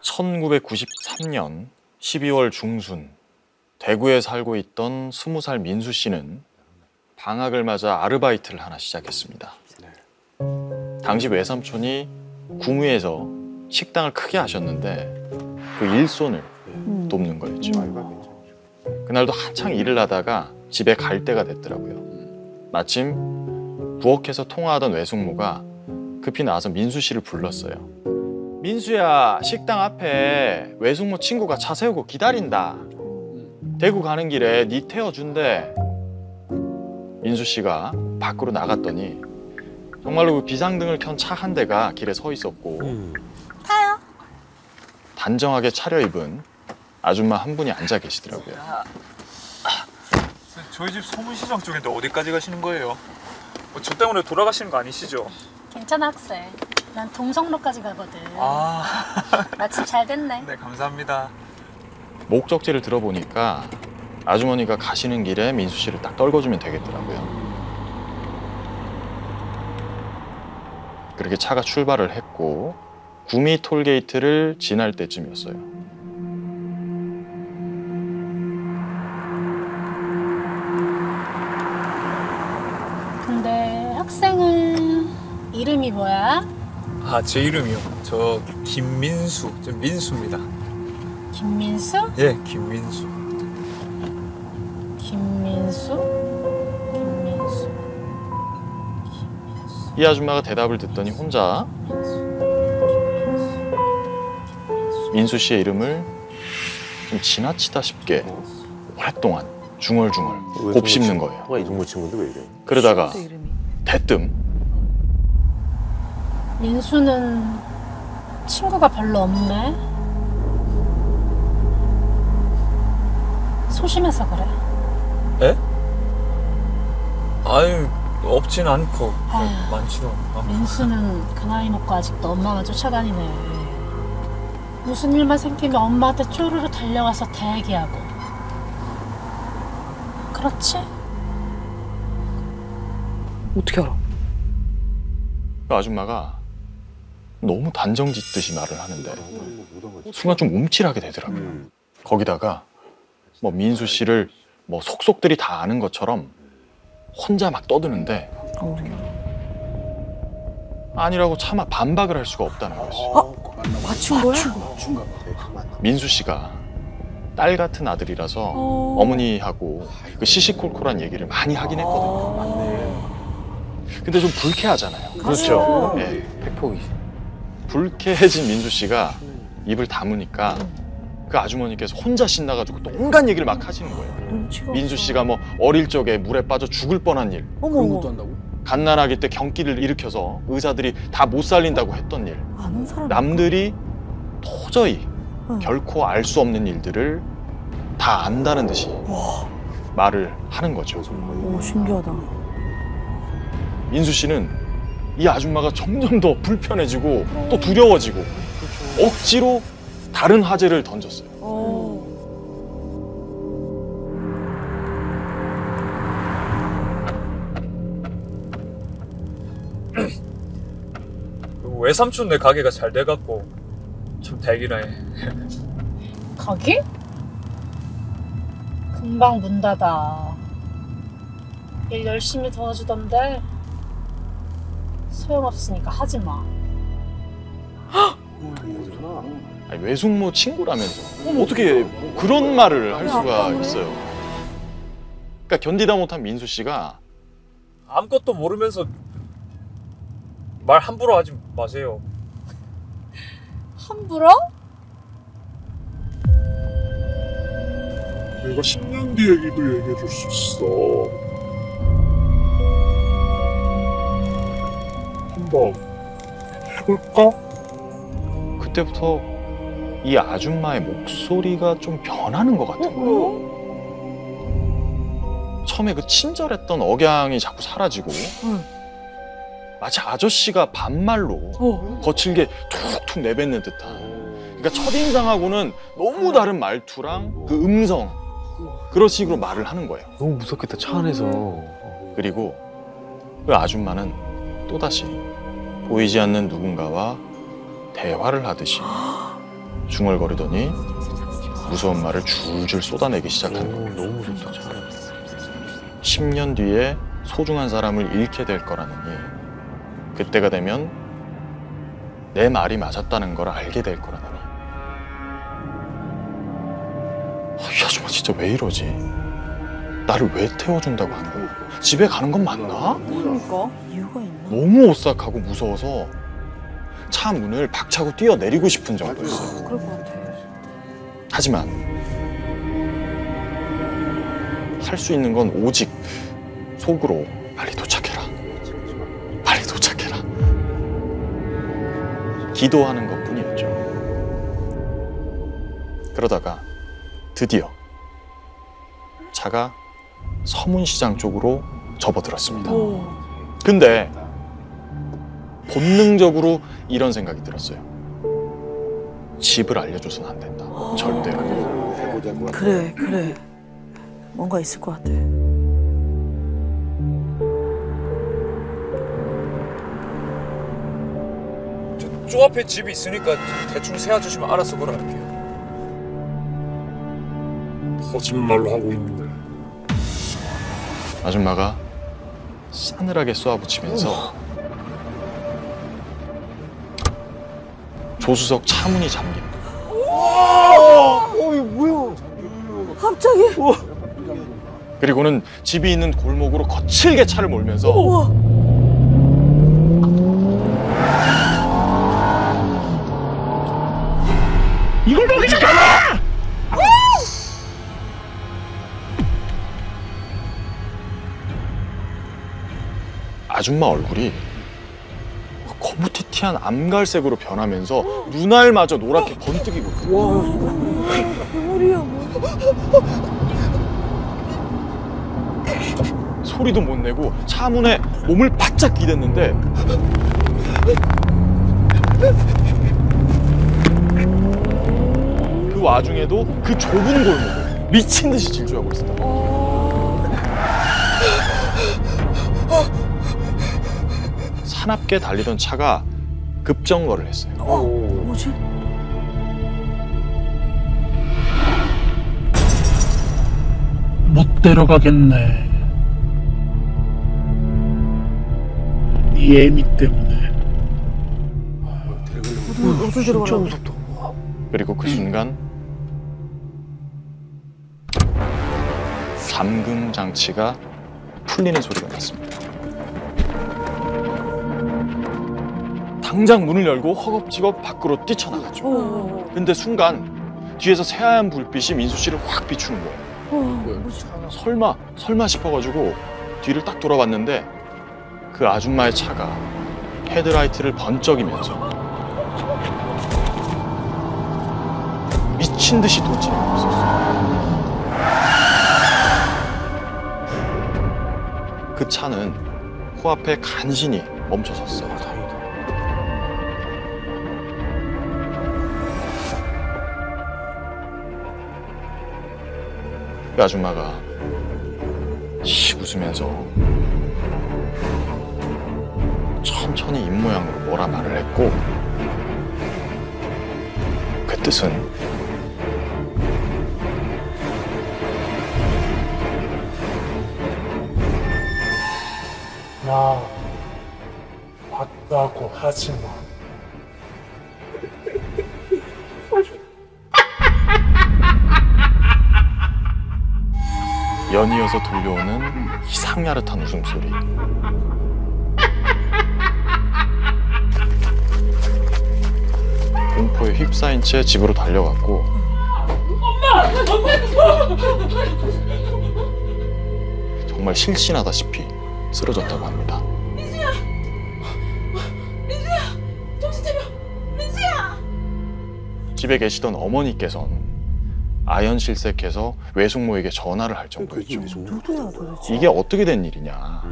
1993년 12월 중순 대구에 살고 있던 20살 민수 씨는 방학을 맞아 아르바이트를 하나 시작했습니다. 당시 외삼촌이 구미에서 식당을 크게 하셨는데 그 일손을 돕는 거였죠. 그날도 한창 일을 하다가 집에 갈 때가 됐더라고요. 마침 부엌에서 통화하던 외숙모가 급히 나와서 민수 씨를 불렀어요. 민수야, 식당 앞에 외숙모 친구가 차 세우고 기다린다. 대구 가는 길에 니 태워준대. 민수 씨가 밖으로 나갔더니 정말로 그 비상등을 켠 차 한 대가 길에 서 있었고 타요. 단정하게 차려입은 아줌마 한 분이 앉아 계시더라고요. 저희 집 소문시장 쪽인데 어디까지 가시는 거예요? 저 때문에 돌아가시는 거 아니시죠? 괜찮아, 학생. 난 동성로까지 가거든. 아, 마침 잘 됐네. 네, 감사합니다. 목적지를 들어보니까 아주머니가 가시는 길에 민수 씨를 딱 떨궈주면 되겠더라고요. 그렇게 차가 출발을 했고 구미 톨게이트를 지날 때쯤이었어요. 근데 학생은 이름이 뭐야? 아, 제 이름이요? 저 김민수, 저 민수입니다. 김민수? 예, 김민수. 김민수? 김민수? 이 아줌마가 대답을 듣더니 혼자 민수 씨의 이름을 좀 지나치다 싶게 오랫동안 중얼중얼 곱씹는 거예요. 외숙모 친구인데 왜 이래? 그러다가 대뜸 민수는 친구가 별로 없네. 소심해서 그래. 에? 아유, 없진 않고 아유. 많지도 않고. 민수는 그 나이 먹고 아직도 엄마만 쫓아다니네. 무슨 일만 생기면 엄마한테 쪼르르 달려가서 대기하고. 그렇지? 어떻게 알아? 그 아줌마가 너무 단정짓듯이 말을 하는데 순간 좀 움찔하게 되더라고요. 거기다가 뭐 민수 씨를 뭐 속속들이 다 아는 것처럼 혼자 막 떠드는데 아니라고 차마 반박을 할 수가 없다는 거였어요. 맞춘 거야? 민수 씨가 딸 같은 아들이라서 어머니하고 그 시시콜콜한 얘기를 많이 하긴 했거든요. 근데 좀 불쾌하잖아요. 그렇죠. 예. 팩폭이지. 불쾌해진 민수 씨가 입을 다무니까 그 아주머니께서 혼자 신나가지고 또 온갖 얘기를 막 하시는 거예요. 민수 씨가 뭐 어릴 적에 물에 빠져 죽을 뻔한 일, 어머, 갓난아기 때 경기를 일으켜서 의사들이 다 못 살린다고 했던 일, 아는 사람. 남들이 도저히 결코 알 수 없는 일들을 다 안다는 듯이 말을 하는 거죠. 오, 신기하다. 민수 씨는 이 아줌마가 점점 더 불편해지고 또 두려워지고 억지로 다른 화제를 던졌어요. 외삼촌네 가게가 잘 돼갖고 좀 되긴 해. 거기? 금방 문 닫아. 일 열심히 도와주던데 소용없으니까 하지 마. 아니, 외숙모 친구라면서 어떻게 그런 말을 할 수가 있어요. 그러니까 견디다 못한 민수 씨가 아무것도 모르면서 말 함부로 하지 마세요. 함부로? 내가 10년 뒤 얘기도 얘기해 줄 수 있어. 한번 해볼까? 그때부터 이 아줌마의 목소리가 좀 변하는 것 같은 거예요. 처음에 그 친절했던 억양이 자꾸 사라지고 마치 아저씨가 반말로 거칠게 툭툭 내뱉는 듯한, 그러니까 첫인상하고는 너무 다른 말투랑 그 음성, 그런 식으로 말을 하는 거예요. 너무 무섭겠다, 차 안에서. 그리고 그 아줌마는 또다시 보이지 않는 누군가와 대화를 하듯이 중얼거리더니 무서운 말을 줄줄 쏟아내기 시작한 겁니다. 너무 무섭다 차. 10년 뒤에 소중한 사람을 잃게 될 거라느니 그때가 되면 내 말이 맞았다는 걸 알게 될 거라느니. 이 아줌마 진짜 왜 이러지? 나를 왜 태워준다고 하는 거야? 집에 가는 건 맞나? 그러니까 이유가 있나? 너무 오싹하고 무서워서 차 문을 박차고 뛰어내리고 싶은 정도였어요. 그럴 것 같아. 하지만 할 수 있는 건 오직 속으로 빨리 도착해라. 빨리 도착해라. 기도하는 것뿐이었죠. 그러다가 드디어 차가 서문시장 쪽으로 접어들었습니다. 근데 본능적으로 이런 생각이 들었어요. 집을 알려줘서는 안 된다. 절대로. 그래. 뭔가 있을 것 같아. 저 앞에 집이 있으니까 대충 세워주시면 알아서 걸어갈게요. 거짓말로 하고 있네. 아줌마가 싸늘하게 쏘아붙이면서 조수석 차문이 잠깁니다. 갑자기? 그리고는 집이 있는 골목으로 거칠게 차를 몰면서 이걸 보기 잠깐만! 아줌마 얼굴이 거무튀튀한 암갈색으로 변하면서 눈알마저 노랗게 번뜩이고 우리야 소리도 못 내고 차 문에 몸을 바짝 기댔는데 그 와중에도 그 좁은 골목을 미친 듯이 질주하고 있었다. 사납게 달리던 차가 급정거를 했어요. 뭐지? 못 데려가겠네. 네 애미 때문에. 어디 들어가라고? 그리고 그 순간 잠금 장치가 풀리는 소리가 났습니다. 당장 문을 열고 허겁지겁 밖으로 뛰쳐나갔죠. 근데 순간 뒤에서 새하얀 불빛이 민수 씨를 확 비추는 거예요. 뭐지? 설마 싶어가지고 뒤를 딱 돌아봤는데 그 아줌마의 차가 헤드라이트를 번쩍이면서 미친 듯이 돌진하고 있었어요. 그 차는 코앞에 간신히 멈춰섰어요. 그 아줌마가 씩 웃으면서 천천히 입모양으로 뭐라 말을 했고 그 뜻은 나 왔다고 하지 마. 연이어서 들려오는 이상야릇한 웃음소리. 공포에 휩싸인 채 집으로 달려갔고 정말 실신하다시피 쓰러졌다고 합니다. 집에 계시던 어머니께서는 아연실색해서 외숙모에게 전화를 할 정도였죠. 누구야 도대체? 이게 어떻게 된 일이냐.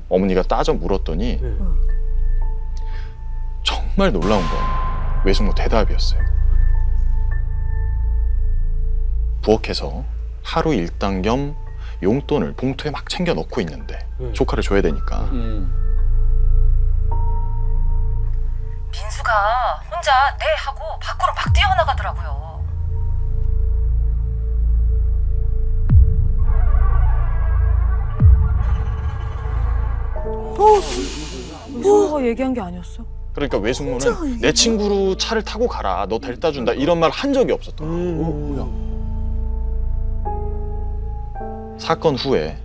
어머니가 따져 물었더니 정말 놀라운 건 외숙모 대답이었어요. 부엌에서 하루 일당 겸 용돈을 봉투에 막 챙겨 넣고 있는데 조카를 줘야 되니까 민수 민수가 혼자 네 하고 밖으로 막 뛰어나가더라고요. 민수가 얘기한 게 아니었어? 그러니까 외숙모는 내 친구로 차를 타고 가라, 너 데려다 준다 이런 말 한 적이 없었던 거예요. 사건 후에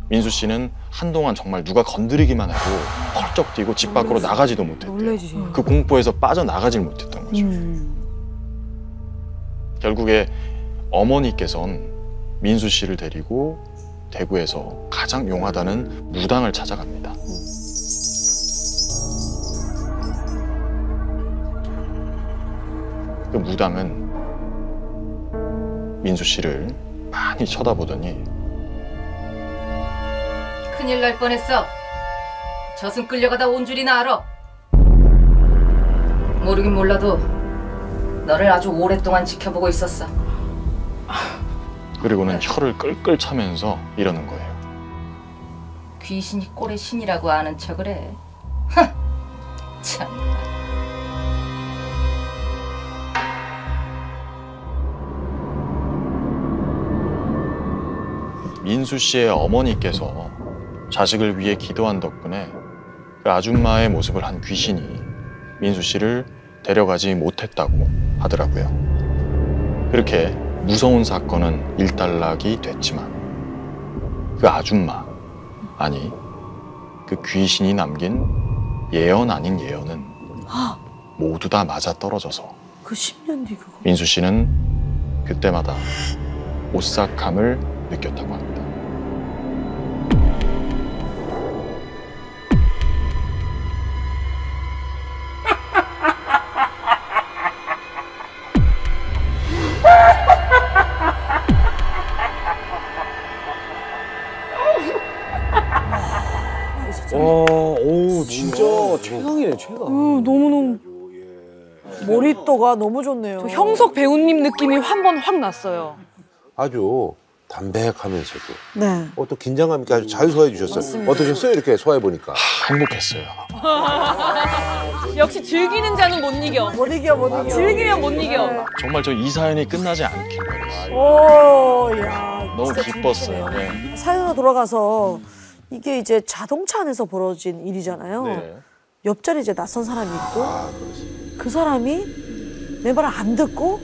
민수 씨는 한동안 정말 누가 건드리기만 해도 펄쩍 뛰고 집 밖으로 나가지도 못했대요. 놀래지. 그 공포에서 빠져나가질 못했던 거죠. 결국에 어머니께선 민수 씨를 데리고 대구에서 가장 용하다는 무당을 찾아갑니다. 그 무당은 민수 씨를 많이 쳐다보더니 큰일 날 뻔했어. 저승 끌려가다 온 줄이나 알아. 모르긴 몰라도 너를 아주 오랫동안 지켜보고 있었어. 그리고는 혀를 끌끌 차면서 이러는 거예요. 귀신이 꼴의 신이라고 아는 척을 해. 참. 민수 씨의 어머니께서 자식을 위해 기도한 덕분에 그 아줌마의 모습을 한 귀신이 민수 씨를 데려가지 못했다고 하더라고요. 그렇게 무서운 사건은 일단락이 됐지만 그 아줌마, 아니 그 귀신이 남긴 예언 아닌 예언은 모두 다 맞아떨어져서 그 10년 뒤 그거. 민수 씨는 그때마다 오싹함을 느꼈다고 합니다. 오, 진짜 최강이네, 최강. 너무너무 머리또가 너무 좋네요. 저 형석 배우님 느낌이 한 번 확 났어요. 아주 담백하면서도 네. 또 긴장감 있게 아주 잘 소화해 주셨어요. 맞습니다. 어떠셨어요? 이렇게 소화해 보니까. 행복했어요. 역시 즐기는 자는 못 이겨. 못 이겨, 못 이겨. 즐기면 못 이겨. 정말 저 이 사연이 끝나지 않길 바랬어요. 오, 야. 너무 진짜 기뻤어요. 재밌네요. 네. 사연으로 돌아가서 이게 이제 자동차 안에서 벌어진 일이잖아요. 네. 옆자리에 이제 낯선 사람이 있고 그 사람이 내 말을 안 듣고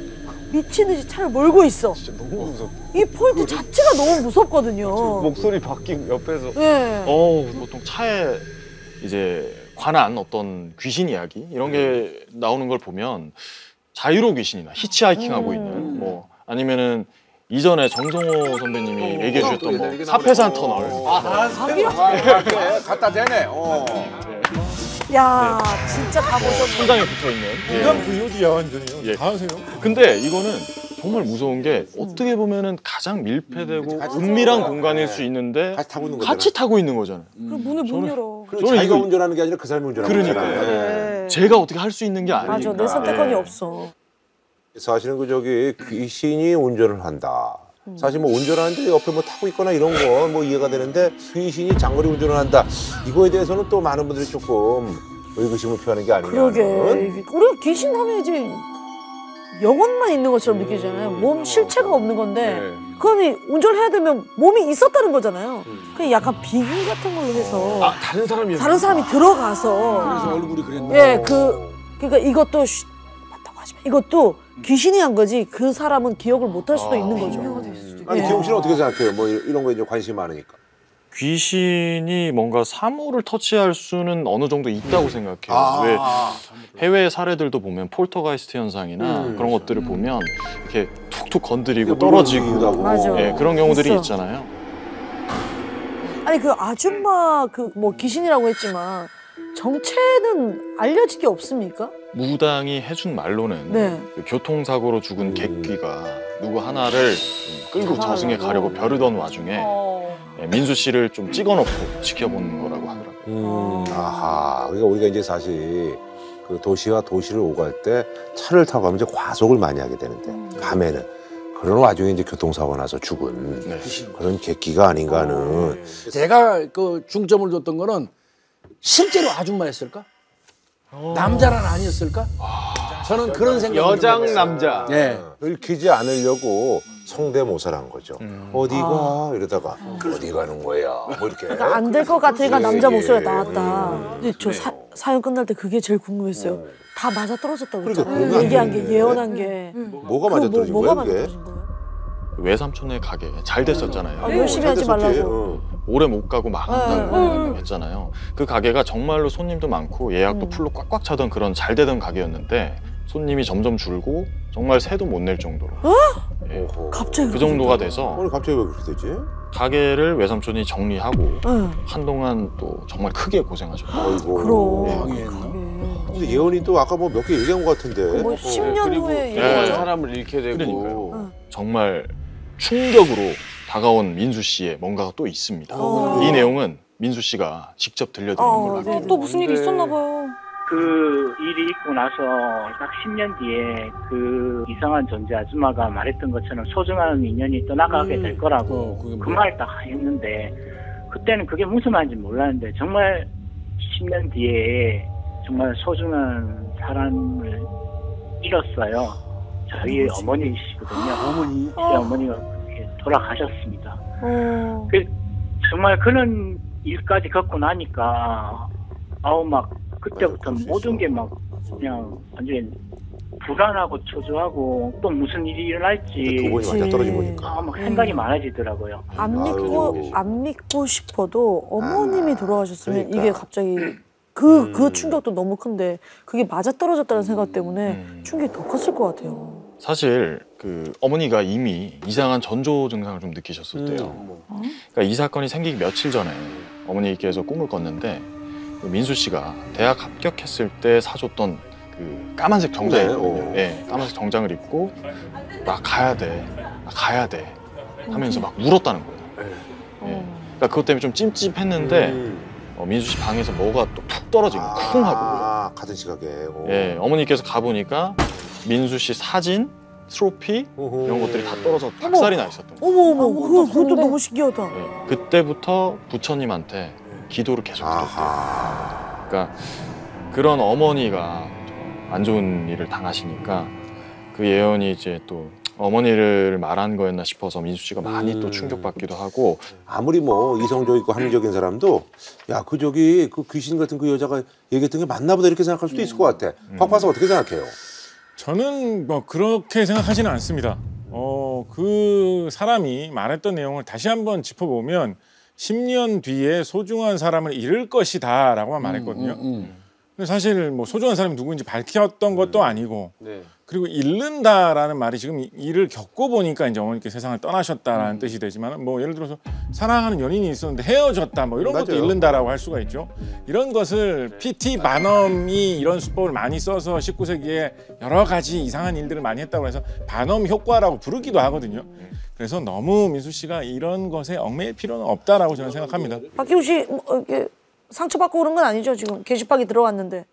미친 듯이 차를 몰고 있어. 진짜 너무 무섭다. 이 폴트 자체가 너무 무섭거든요. 목소리 바뀌고 옆에서. 네. 보통 차에 이제 관한 어떤 귀신 이야기 이런 게 나오는 걸 보면 자유로 귀신이나 히치하이킹하고 있는 뭐 아니면은 이전에 정성호 선배님이 얘기해 주셨던 뭐 사패산 터널 갖다 대네. 야, 진짜 다 보셨네. 천장에 붙어 있는. 이건 VOD야 완전히. 예. 다 하세요. 근데 이거는 정말 무서운 게 어떻게 보면은 가장 밀폐되고 은밀한 공간일 수 있는데 같이 타고 있는 거잖아. 같이 타고 있는 거잖아요. 그럼 문을 못 저는- 열어. 그리고 저는 자기가 이거- 운전하는 게 아니라 그 사람이 운전하는 그러니까요. 거잖아요. 네. 제가 어떻게 할 수 있는 게 아니니까. 맞아, 내 선택권이 예. 없어. 사실은 그 저기 귀신이 운전을 한다. 사실 뭐 운전하는데 옆에 뭐 타고 있거나 이런 거 뭐 이해가 되는데 귀신이 장거리 운전을 한다. 이거에 대해서는 또 많은 분들이 조금 의구심을 표하는 게 아니냐. 그러게. 우리가 귀신 하면 이제 영혼만 있는 것처럼 느끼잖아요. 몸 실체가 없는 건데 그건 운전해야 되면 몸이 있었다는 거잖아요. 그냥 약간 비기 같은 걸로 해서 다른 사람이 다른 사람이 들어가서 그래서 얼굴이 그랬나? 예, 그러니까 이것도 맞다고 하지만 이것도 귀신이 한 거지 그 사람은 기억을 못 할 수도 있는 거죠. 아니 예. 기용 씨는 어떻게 생각해요? 뭐 이런 거 이제 관심이 많으니까. 귀신이 뭔가 사물을 터치할 수는 어느 정도 있다고 생각해요. 왜 해외 사례들도 보면 폴터가이스트 현상이나 그런 것들을 보면 이렇게 툭툭 건드리고 떨어지고 맞아. 예, 그런 경우들이 있어. 있잖아요. 아니 그 아줌마 그 뭐 귀신이라고 했지만 정체는 알려진 게 없습니까? 무당이 해준 말로는 네. 그 교통사고로 죽은 객귀가 누구 하나를 좀 끌고 저승에 가려고 벼르던 와중에 예, 민수 씨를 좀 찍어놓고 지켜보는 거라고 하더라고요. 아하. 그러니까 우리가 이제 사실 그 도시와 도시를 오갈 때 차를 타고 가면 이제 과속을 많이 하게 되는데 밤에는 그런 와중에 이제 교통사고 나서 죽은 네. 그런 객기가 아닌가 하는. 제가 그 중점을 뒀던 거는 실제로 아줌마였을까? 남자란 아니었을까? 저는 그런 생각. 여장 남자. 예. 읽히지 않으려고 성대모사를 한 거죠. 어디가 이러다가 어디 가는 거야 뭐 이렇게. 그러니까 안 될 것 같으니까 예, 남자 예, 목소리가 예. 나왔다. 근데 저 사연 끝날 때 그게 제일 궁금했어요. 다 맞아 떨어졌다고 그러니까 했잖아요. 그러면 안 얘기한 게 되는데. 예언한 게. 뭐가 맞아 떨어진 뭐가 거야 맞아 그게? 떨어진 거예요? 외삼촌네 가게 잘 됐었잖아요. 열심히 하지 말라고. 오래 못 가고 망한다고 했잖아요. 그 가게가 정말로 손님도 많고 예약도 풀로 꽉꽉 차던 그런 잘 되던 가게였는데 손님이 점점 줄고 정말 새도 못 낼 정도로. 예, 갑자기 그 정도가 돼서 오늘 갑자기 왜 그렇게 되지? 가게를 외삼촌이 정리하고 한동안 또 정말 크게 고생하셨고. 아이고. 그럼. 예. 근데 예언이 또 아까 뭐 몇 개 얘기한 것 같은데. 뭐 10년 후에 한 이거죠? 사람을 잃게 되고. 그러니까요. 정말 충격으로 다가온 민수 씨의 뭔가가 또 있습니다. 이 내용은 민수 씨가 직접 들려드리는 걸로 할게요. 네. 또 무슨 일이 있었나 봐요. 그 일이 있고 나서 딱 10년 뒤에 그 이상한 존재 아줌마가 말했던 것처럼 소중한 인연이 떠나가게 될 거라고 그 말을 딱 했는데 그때는 그게 무슨 말인지 몰랐는데 정말 10년 뒤에 정말 소중한 사람을 잃었어요. 저희 어머니시거든요. 어머니. 제 어머니가 그렇게 돌아가셨습니다. 그 정말 그런 일까지 겪고 나니까 아우 막 그때부터 모든 게 막 그냥 완전히 불안하고 초조하고 또 무슨 일이 일어날지 두 번이 맞아 떨어진 거니까. 아, 막 생각이 많아지더라고요. 안 믿고 싶어도 어머님이 돌아가셨으면 그러니까. 이게 갑자기 그 충격도 너무 큰데 그게 맞아 떨어졌다는 생각 때문에 충격이 더 컸을 것 같아요. 사실 그 어머니가 이미 이상한 전조 증상을 좀 느끼셨었대요. 그러니까 이 사건이 생기기 며칠 전에 어머니께서 꿈을 꿨는데 그 민수 씨가 대학 합격했을 때 사줬던 그 까만색 정장 있거든요. 예, 까만색 정장을 입고 나 가야 돼, 나 가야 돼 하면서 막 울었다는 거예요. 예. 그러니까 그것 때문에 좀 찜찜했는데 민수 씨 방에서 뭐가 또 툭 떨어진 거예요. 쿵 하고. 같은 시각에. 예, 어머니께서 가보니까 민수 씨 사진, 트로피 이런 것들이 다 떨어져 박살이 나 있었던 거예요. 어머, 그것도 너무 신기하다. 예, 그때부터 부처님한테 기도를 계속 드렸대요. 그러니까 그런 어머니가 안 좋은 일을 당하시니까 그 예언이 이제 또 어머니를 말한 거였나 싶어서 민수 씨가 많이 또 충격받기도 하고. 아무리 뭐 이성적이고 합리적인 사람도 야, 그 저기 그 귀신 같은 그 여자가 얘기했던 게 맞나 보다 이렇게 생각할 수도 있을 것 같아. 박 박사 어떻게 생각해요? 저는 뭐 그렇게 생각하지는 않습니다. 그 사람이 말했던 내용을 다시 한번 짚어보면 10년 뒤에 소중한 사람을 잃을 것이다라고만 말했거든요. 근데 사실 뭐 소중한 사람이 누구인지 밝혔던 것도 아니고 그리고 잃는다라는 말이 지금 일을 겪고 보니까 이제 어머니께 세상을 떠나셨다라는 뜻이 되지만 뭐 예를 들어서 사랑하는 연인이 있었는데 헤어졌다 뭐 이런 것도 맞아요. 잃는다라고 할 수가 있죠. 이런 것을 PT 반엄이 이런 수법을 많이 써서 19세기에 여러 가지 이상한 일들을 많이 했다고 해서 반엄 효과라고 부르기도 하거든요. 그래서 너무 민수 씨가 이런 것에 얽매일 필요는 없다라고 저는 생각합니다. 박기우 씨 이렇게 상처받고 그런 건 아니죠? 지금 게시판이 들어왔는데.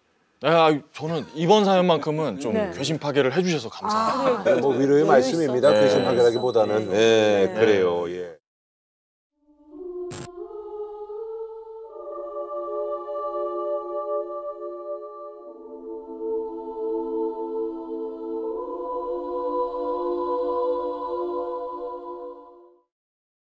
저는 이번 사연만큼은 좀 네. 괴심 파괴를 해주셔서 감사합니다. 뭐 위로의 말씀입니다. 네. 괴심 파괴라기보다는. 네, 그래요. 예.